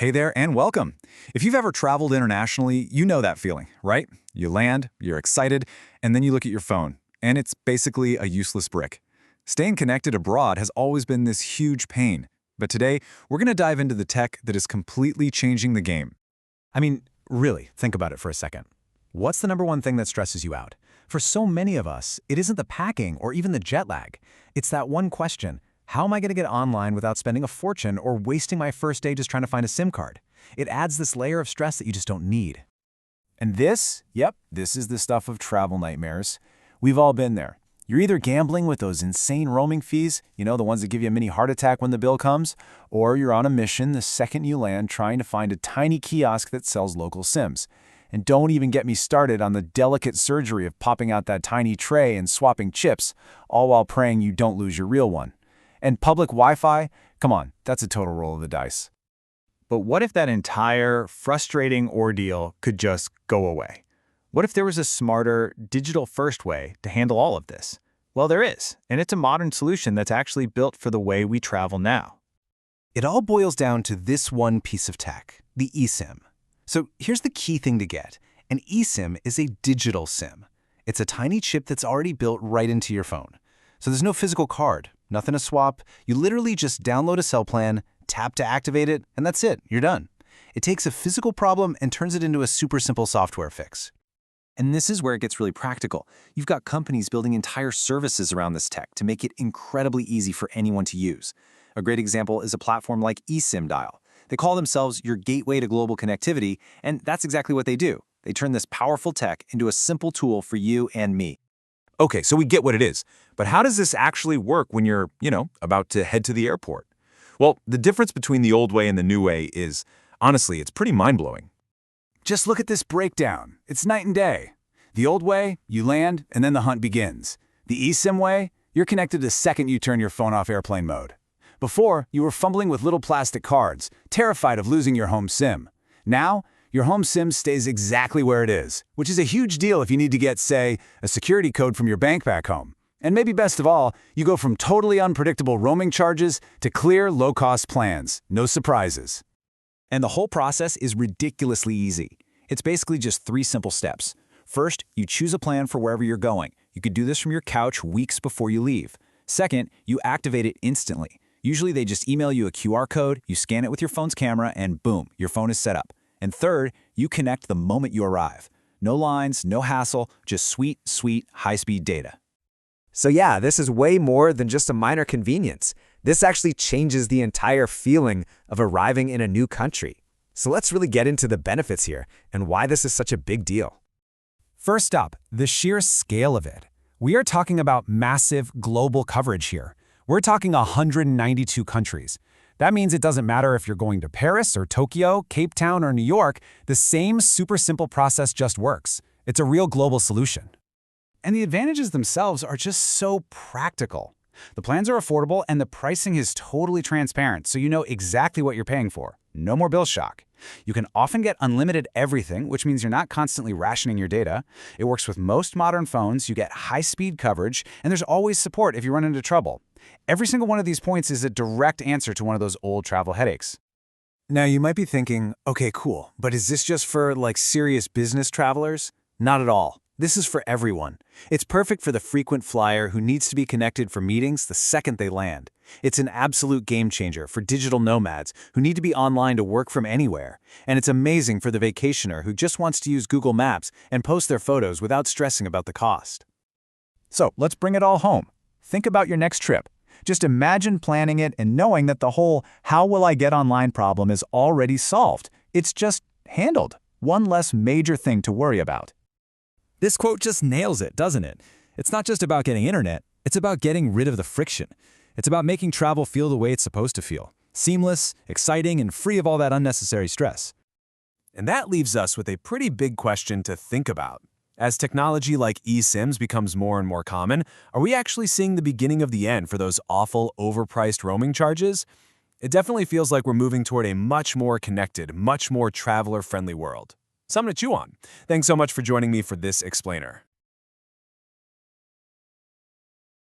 Hey there and welcome. If you've ever traveled internationally, you know that feeling, right? You land, you're excited, and then you look at your phone, and it's basically a useless brick. Staying connected abroad has always been this huge pain, but today we're going to dive into the tech that is completely changing the game. I mean, really, think about it for a second. What's the number one thing that stresses you out? For so many of us, it isn't the packing or even the jet lag. It's that one question: how am I going to get online without spending a fortune or wasting my first day just trying to find a SIM card? It adds this layer of stress that you just don't need. And this is the stuff of travel nightmares. We've all been there. You're either gambling with those insane roaming fees, the ones that give you a mini heart attack when the bill comes, or you're on a mission the second you land trying to find a tiny kiosk that sells local SIMs. And don't even get me started on the delicate surgery of popping out that tiny tray and swapping chips, all while praying you don't lose your real one. And public Wi-Fi? Come on, that's a total roll of the dice. But what if that entire frustrating ordeal could just go away? What if there was a smarter, digital-first way to handle all of this? Well, there is, and it's a modern solution that's actually built for the way we travel now. It all boils down to this one piece of tech, the eSIM. So here's the key thing to get. An eSIM is a digital SIM. It's a tiny chip that's already built right into your phone. So there's no physical card, nothing to swap. You literally just download a cell plan, tap to activate it, and that's it. You're done. It takes a physical problem and turns it into a super simple software fix. And this is where it gets really practical. You've got companies building entire services around this tech to make it incredibly easy for anyone to use. A great example is a platform like eSIMDial. They call themselves your gateway to global connectivity, and that's exactly what they do. They turn this powerful tech into a simple tool for you and me. Okay, so we get what it is, but how does this actually work when you're, about to head to the airport? Well, the difference between the old way and the new way is, honestly, it's pretty mind-blowing. Just look at this breakdown. It's night and day. The old way, you land, and then the hunt begins. The eSIM way, you're connected the second you turn your phone off airplane mode. Before, you were fumbling with little plastic cards, terrified of losing your home SIM. Now, your home SIM stays exactly where it is, which is a huge deal if you need to get, say, a security code from your bank back home. And maybe best of all, you go from totally unpredictable roaming charges to clear, low-cost plans. No surprises. And the whole process is ridiculously easy. It's basically just 3 simple steps. First, you choose a plan for wherever you're going. You could do this from your couch weeks before you leave. Second, you activate it instantly. Usually they just email you a QR code, you scan it with your phone's camera, and boom, your phone is set up. And third, you connect the moment you arrive. No lines, no hassle, just sweet, high-speed data. So yeah, this is way more than just a minor convenience. This actually changes the entire feeling of arriving in a new country. So let's really get into the benefits here and why this is such a big deal. First up, the sheer scale of it. We are talking about massive global coverage here. We're talking 192 countries. That means it doesn't matter if you're going to Paris or Tokyo, Cape Town or New York, the same super simple process just works. It's a real global solution. And the advantages themselves are just so practical. The plans are affordable and the pricing is totally transparent, so you know exactly what you're paying for. No more bill shock. You can often get unlimited everything, which means you're not constantly rationing your data. It works with most modern phones, you get high-speed coverage, and there's always support if you run into trouble. Every single one of these points is a direct answer to one of those old travel headaches. Now you might be thinking, okay, cool, but is this just for serious business travelers? Not at all. This is for everyone. It's perfect for the frequent flyer who needs to be connected for meetings the second they land. It's an absolute game changer for digital nomads who need to be online to work from anywhere. And it's amazing for the vacationer who just wants to use Google Maps and post their photos without stressing about the cost. So let's bring it all home. Think about your next trip. Just imagine planning it and knowing that the whole "how will I get online" problem is already solved. It's just handled. One less major thing to worry about. This quote just nails it, doesn't it? It's not just about getting internet, it's about getting rid of the friction. It's about making travel feel the way it's supposed to feel. Seamless, exciting, and free of all that unnecessary stress. And that leaves us with a pretty big question to think about. As technology like eSIMs becomes more and more common, are we actually seeing the beginning of the end for those awful, overpriced roaming charges? It definitely feels like we're moving toward a much more connected, much more traveler-friendly world. Something to chew on. Thanks so much for joining me for this explainer.